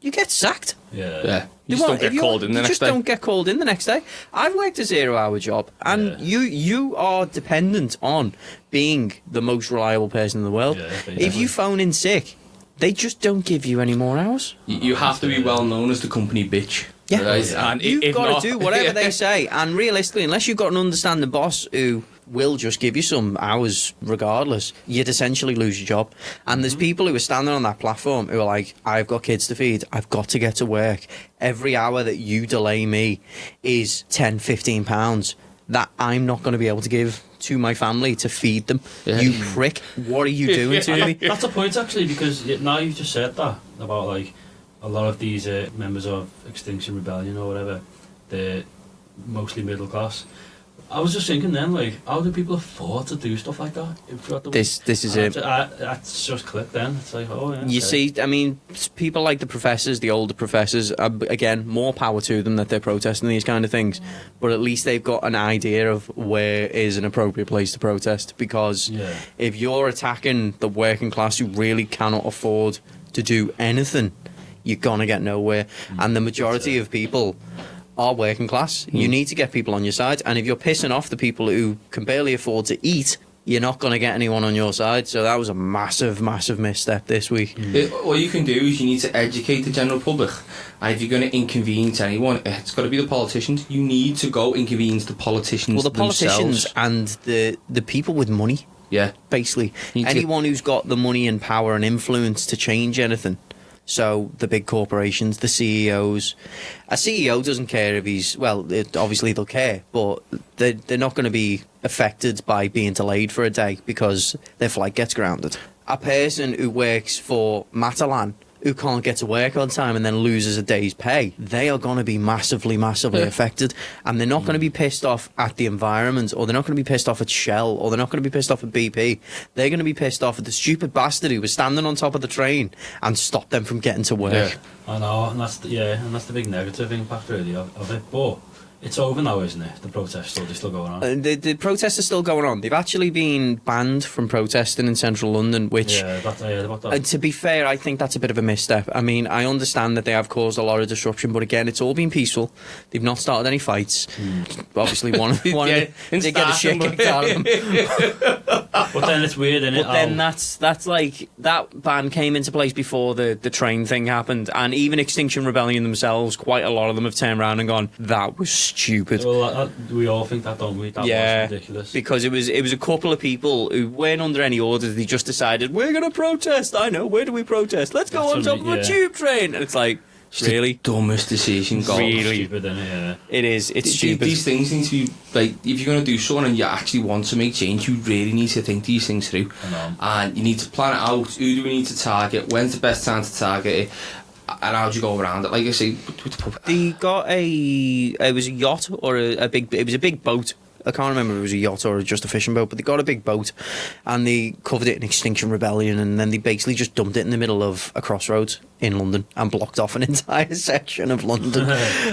you get sacked. Yeah. Yeah. You just don't get called in the next day. You just don't get called in the next day. I've worked a 0-hour job, and you are dependent on being the most reliable person in the world. Yeah, If basically. you phone in sick, they just don't give you any more hours. You have to be well known as the company bitch. Yeah. Right? And You've if got not- to do whatever they say, and realistically, unless you've got an understanding boss who will just give you some hours regardless, you'd essentially lose your job. And there's people who are standing on that platform who are like, I've got kids to feed, I've got to get to work. Every hour that you delay me is £10-15 that I'm not going to be able to give to my family to feed them. Yeah. You prick, what are you doing to me? That's a point, actually, because now you've just said that about like a lot of these members of Extinction Rebellion or whatever, they're mostly middle class. I was just thinking then, like, how do people afford to do stuff like that? This is it. That's just clicked then. It's like, oh, yeah. You okay. see, I mean, people like the professors, the older professors, again, more power to them that they're protesting these kind of things. But at least they've got an idea of where is an appropriate place to protest. Because Yeah. if you're attacking the working class who really cannot afford to do anything, you're going to get nowhere. And the majority of people are working class. You need to get people on your side. And if you're pissing off the people who can barely afford to eat, you're not going to get anyone on your side. So that was a massive, massive misstep this week. All you can do is you need to educate the general public. And if you're going to inconvenience anyone, it's got to be the politicians. You need to go inconvenience the politicians Well, the politicians themselves. and the people with money, Yeah. basically. You need to- Anyone who's got the money and power and influence to change anything. So the big corporations, the CEOs. A CEO doesn't care if he's... Well, obviously they'll care, but they're not going to be affected by being delayed for a day because their flight gets grounded. A person who works for Matalan, who can't get to work on time and then loses a day's pay, they are going to be massively, massively affected. And they're not going to be pissed off at the environment, or they're not going to be pissed off at Shell, or they're not going to be pissed off at BP. They're going to be pissed off at the stupid bastard who was standing on top of the train and stopped them from getting to work. Yeah. I know, and that's the big negative impact really of it. But it's over now, isn't it? The protests they're still going on. The protests are still going on. They've actually been banned from protesting in central London, which... Yeah, about that. And to be fair, I think that's a bit of a misstep. I mean, I understand that they have caused a lot of disruption, but again, it's all been peaceful. They've not started any fights. Obviously, one Yeah, they get the shit kicked out of them. But then it's weird, isn't it? But then that's like, that ban came into place before the train thing happened, and even Extinction Rebellion themselves, quite a lot of them have turned around and gone, that was stupid. Well, we all think that, don't we? That Yeah. was ridiculous. Because it was a couple of people who weren't under any orders. They just decided, we're going to protest. I know, where do we protest? Let's go on That's top what of a yeah. tube train. And it's like, It's really? the dumbest decision gone. Really? Stupid, isn't it? Yeah. It is. It's stupid. These things need to be, like, if you're going to do something and you actually want to make change, you really need to think these things through. I know. And you need to plan it out. Who do we need to target? When's the best time to target it? And how do you go around it? Like I say, They got it was a yacht or it was a big boat. I can't remember if it was a yacht or just a fishing boat, but they got a big boat and they covered it in Extinction Rebellion, and then they basically just dumped it in the middle of a crossroads in London and blocked off an entire section of London.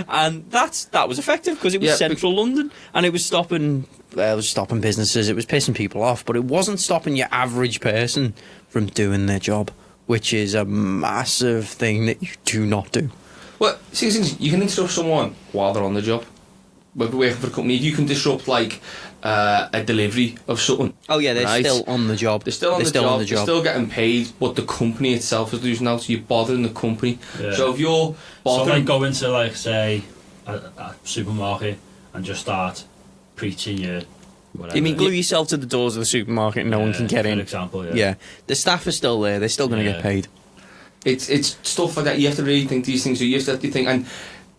And that was effective because it was Yeah, central London, and it was stopping businesses, it was pissing people off, but it wasn't stopping your average person from doing their job, which is a massive thing that you do not do. well, see, things you can disrupt someone while they're on the job. Whether working for a company, if you can disrupt like a delivery of something. Oh yeah, they're Right. still on the job. They're still on the job. They're still getting paid, but the company itself is losing out. So you're bothering the company. Yeah. So if you're So bothering, like go into like say a supermarket and just start preaching your whatever. You mean glue yourself to the doors of the supermarket and no one Yeah, can get for in? example, yeah. Yeah, the staff are still there. They're still going to Yeah. get paid. it's stuff like that. You have to really think these things. So you have to think, and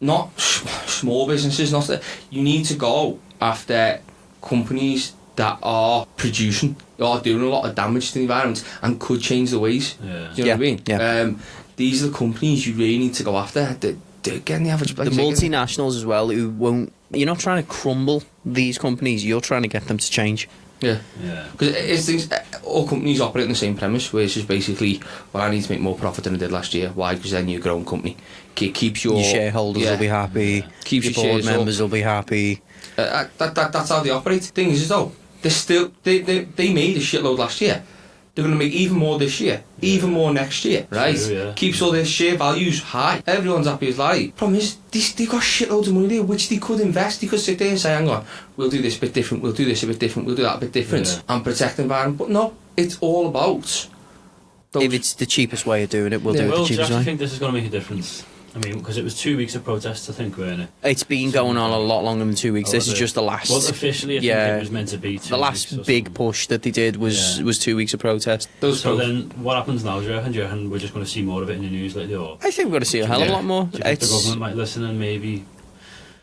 not small businesses. Not that you need to go after companies that are producing, are doing a lot of damage to the environment, and could change the ways. Yeah. Do you know what I mean? Yeah. These are the companies you really need to go after. They're getting the average. The multinationals as well, who won't. You're not trying to crumble these companies. You're trying to get them to change. Yeah. Yeah. Because it's things, all companies operate on the same premise, where it's just basically, well, I need to make more profit than I did last year. Why? Because then you're a growing company. Keeps your Your shareholders yeah. will be happy. Keeps your your board shares members will be happy. That's how they operate. Thing is though, they made a shitload last year. They're going to make even more this year, even more next year, right? True, yeah. Keeps all their share values high. Everyone's happy as Larry. Problem is, they've got shitloads of money there, which they could invest. They could sit there and say, hang on, we'll do this a bit different, we'll do this a bit different, we'll do that a bit different, Yeah. and protect the environment. But no, it's all about those. If it's the cheapest way of doing it, we'll Yeah. do it Well, the do you cheapest actually way. think this is going to make a difference? I mean, because it was 2 weeks of protests, I think, weren't it? It's been going on a lot longer than 2 weeks. Oh, This was is it? just the last. Well, officially, I think yeah. it was meant to be 2 The weeks last or big something. push that they did was Yeah. 2 weeks of protest. Those So pro- then, what happens now, do you reckon? Do you reckon we're just going to see more of it in the news lately, or I think we're going to see a hell of a Yeah. lot more. do you think the It's government might listen and maybe...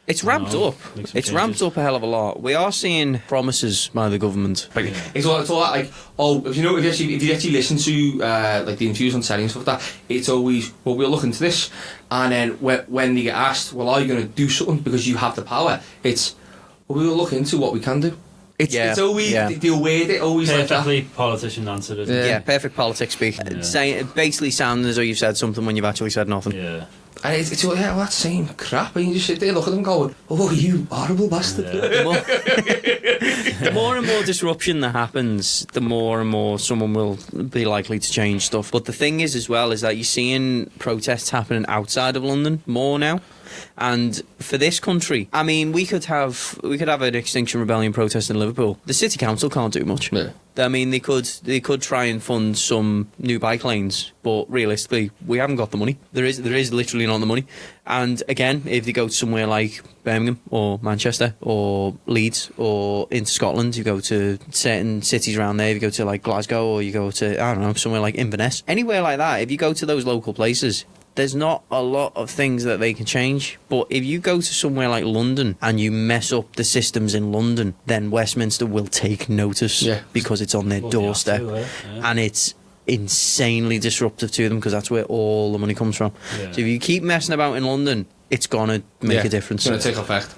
it's I don't ramped know, up. make some It's ramped changes? up a hell of a lot. We are seeing promises by the government. Like, Yeah. it's all like, oh, if you actually listen to like the interviews on telly and stuff like that, it's always, well, we'll look into this, and then when they get asked, well, are you going to do something because you have the power? It's, well, we'll look into what we can do. It's always the way they always like that. Perfectly politician answer, isn't Yeah. it? Yeah, perfect politics speak. Yeah. Saying basically sounding as though you've said something when you've actually said nothing. Yeah. And it's all, yeah, well, that's same crap, and you just sit there, look at them going, oh, you horrible bastard. Yeah. The more and more disruption that happens, the more and more someone will be likely to change stuff. But the thing is, as well, is that you're seeing protests happening outside of London more now. And for this country, I mean, we could have an Extinction Rebellion protest in Liverpool. The city council can't do much. Yeah. I mean, they could try and fund some new bike lanes, but realistically, we haven't got the money. There is literally not the money. And again, if they go to somewhere like Birmingham or Manchester or Leeds or into Scotland, you go to certain cities around there. If you go to like Glasgow or you go to, I don't know, somewhere like Inverness, anywhere like that. If you go to those local places, there's not a lot of things that they can change. But if you go to somewhere like London and you mess up the systems in London, then Westminster will take notice Yeah. because it's on their Well, they have doorstep. to, yeah. And it's insanely disruptive to them because that's where all the money comes from. Yeah. So if you keep messing about in London, it's gonna make Yeah, a difference. It's going to take effect.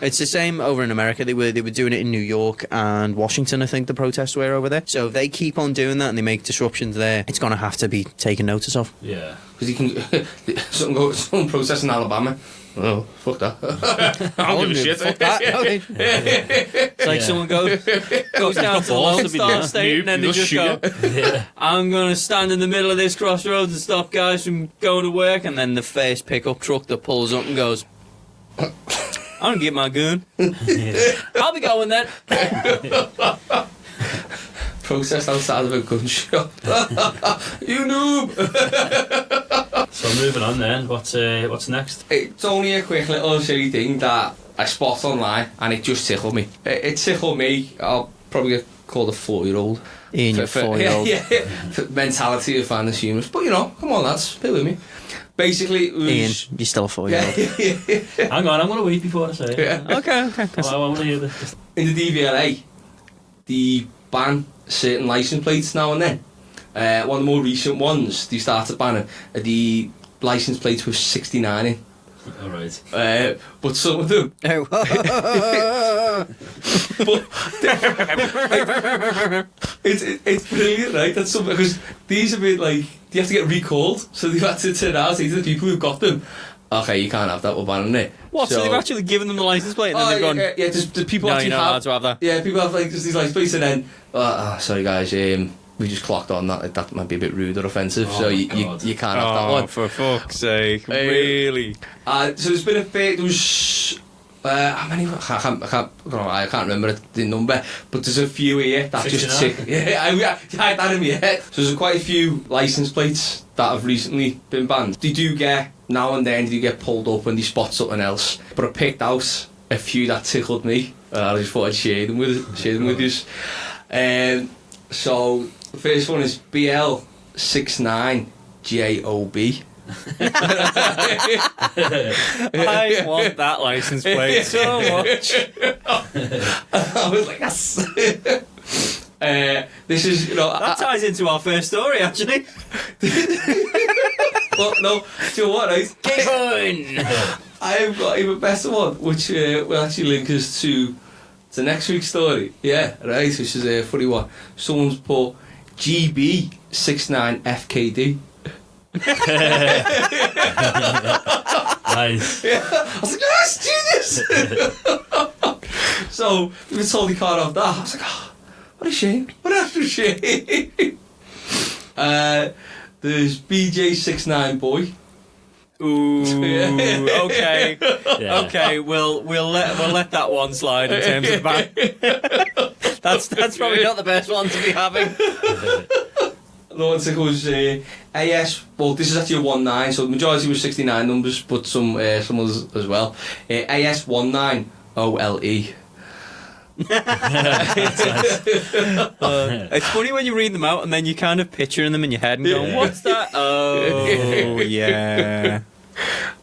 It's the same over in America. They were doing it in New York and Washington, I think the protests were over there. So if they keep on doing that and they make disruptions there, it's gonna have to be taken notice of. Yeah. Because you can, someone protest in Alabama. Oh, fuck that. I don't give a shit. Fuck that. It's like Yeah. someone goes down to the Lone Star State and then they just go, Yeah. I'm going to stand in the middle of this crossroads and stop guys from going to work. And then the first pickup truck that pulls up and goes, I'm going to get my gun. I'll be going then. Protest outside of a gun shop. You noob! So moving on then, what's next? It's only a quick little silly thing that I spot online, and it just tickled me. It tickled me. I'll probably get called a 4-year-old. Ian, your 4-year-old. Yeah, for mentality of finding humorous. But, you know, come on, lads, bear with me. Basically, it was... Ian, you're still a 4-year-old. Hang on, I'm going to wait before I say it. Yeah. Okay. I want to hear this. In the DVLA, they ban certain license plates now and then. One of the more recent ones they started banning are the license plates with 69 in. Alright. But some of them... but it's brilliant, right? That's something, because these are a bit like, you have to get recalled, so they've had to turn out, say to the people who've got them, okay, you can't have that, we're banning it. What, so they've actually given them the license plate and then they've gone... Yeah, there's people no, actually you're not allowed to have that. Yeah, people have like these license plates, and then, sorry guys, we just clocked on that might be a bit rude or offensive, so you can't have that one. For fuck's sake, really? So there's been a bit, there was... how many? I can't remember the number, but there's a few here that 69? just tick. Yeah, I had that in my head. So there's quite a few license plates that have recently been banned. They do get, now and then, they get pulled up when they spot something else. But I picked out a few that tickled me. I just thought I'd share them with you. So the first one is BL69JOB. I want that license plate so much. I was like, yes. This is, you know... That ties into our first story, actually. Well, no, do you know what, right? Keep on! I've got even better one, which will actually link us to next week's story. Yeah, right, which is a funny one. Someone's put GB69FKD. Nice. Yeah. I was like, yes, genius! So, we were told he can't have that. I was like, oh, what a shame. What a shame. There's BJ69 Boy. Ooh, okay. Yeah. Okay, we'll let that one slide in terms of ban. That's probably not the best one to be having. The one that goes AS. Well, this is actually a 19, so the majority was 69 numbers, but some others as well. AS19OLE. It's funny when you read them out and then you kind of picturing them in your head and going, "What's that?" Oh, yeah.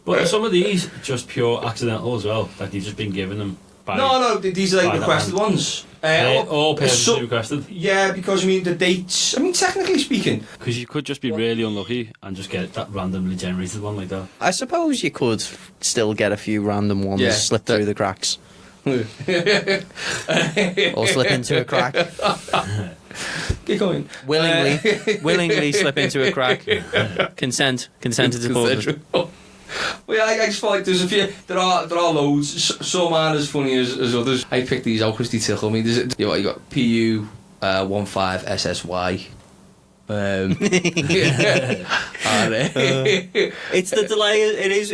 But are some of these just pure accidental as well? Like you've just been given them by... No, these are like by requested ones. all parents so- requested. Yeah, because I mean the dates. I mean, technically speaking, Because you could just be really unlucky and just get that randomly generated one like that. I suppose you could still get a few random ones Yeah. slip through the cracks. Or slip into a crack. keep going. Willingly slip into a crack. Consented to cause. Well, yeah, I just feel like there's a few. There are loads. Some aren't as funny as others. I picked these out because they tickle me. You got PU 15SSY. It's the delay. It is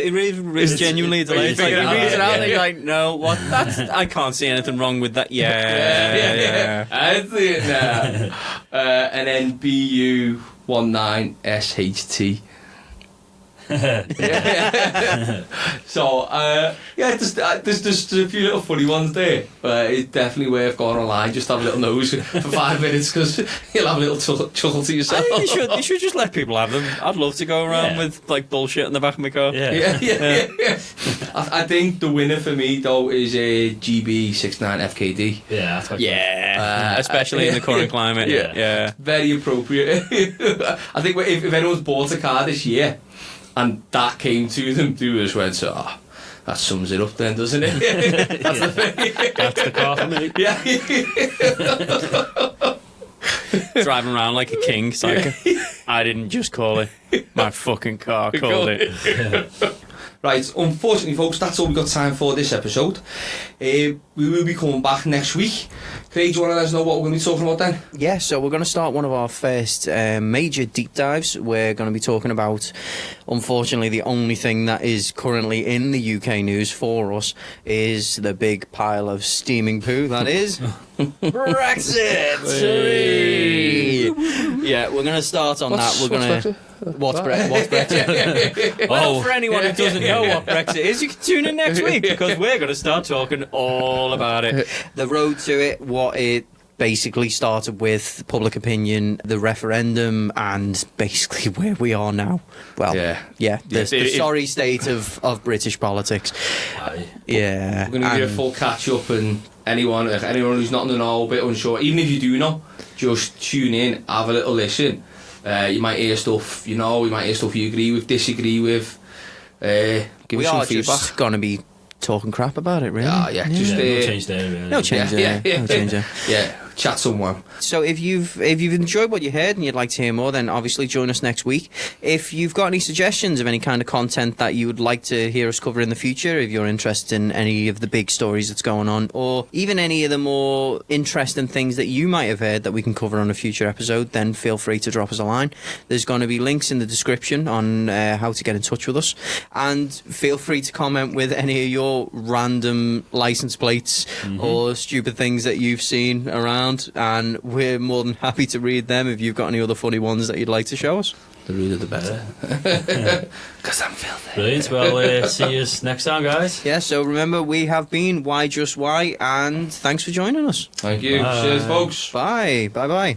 genuinely a delay. It's like you read it out and you're like, no, what? I can't see anything wrong with that. Yeah. I see it now. And then BU 19SHT. So there's a few little funny ones there, but it's definitely worth going online, just have a little nose for 5 minutes, because you'll have a little chuckle to yourself. I think you should just let people have them. I'd love to go around with like bullshit in the back of my car. Yeah. I think the winner for me though is a GB69FKD. Yeah, that's what Especially in the current climate. Yeah. Very appropriate. I think if anyone's bought a car this year and that came to them, they just went, that sums it up then, doesn't it? That's the thing. That's the car for me. Yeah. Driving around like a king. It's like, I didn't just call it. My fucking car called it. Right, unfortunately, folks, that's all we've got time for this episode. We will be coming back next week. Craig, do you want to let us know what we're going to be talking about then? Yeah, so we're going to start one of our first major deep dives. We're going to be talking about, unfortunately, the only thing that is currently in the UK news for us is the big pile of steaming poo that is Brexit. Yeah, we're going to start on that. We're going to. What's Brexit? Well, for anyone who doesn't know what Brexit is, you can tune in next week because we're going to start talking all about it. The road to it, what it basically started with, public opinion, the referendum, and basically where we are now. Well, the sorry state of British politics. Yeah. We're going to give a full catch up, and anyone who's not in the know, a bit unsure, even if you do know, just tune in, have a little listen. You might hear stuff, you might hear stuff you agree with, disagree with. Give us some feedback. We are just going to be talking crap about it, really. No change there, really. No change there. No change there. Yeah, chat someone. So if you've enjoyed what you heard and you'd like to hear more, then obviously join us next week. If you've got any suggestions of any kind of content that you would like to hear us cover in the future, if you're interested in any of the big stories that's going on, or even any of the more interesting things that you might have heard that we can cover on a future episode, then feel free to drop us a line. There's going to be links in the description on how to get in touch with us, and feel free to comment with any of your random license plates or stupid things that you've seen around, and we're more than happy to read them if you've got any other funny ones that you'd like to show us. The ruder the better. Because I'm filthy. Brilliant. Well, see you next time, guys. Yeah, so remember, we have been Why Just Why, and thanks for joining us. Thank you. Cheers, folks. Bye. Bye-bye.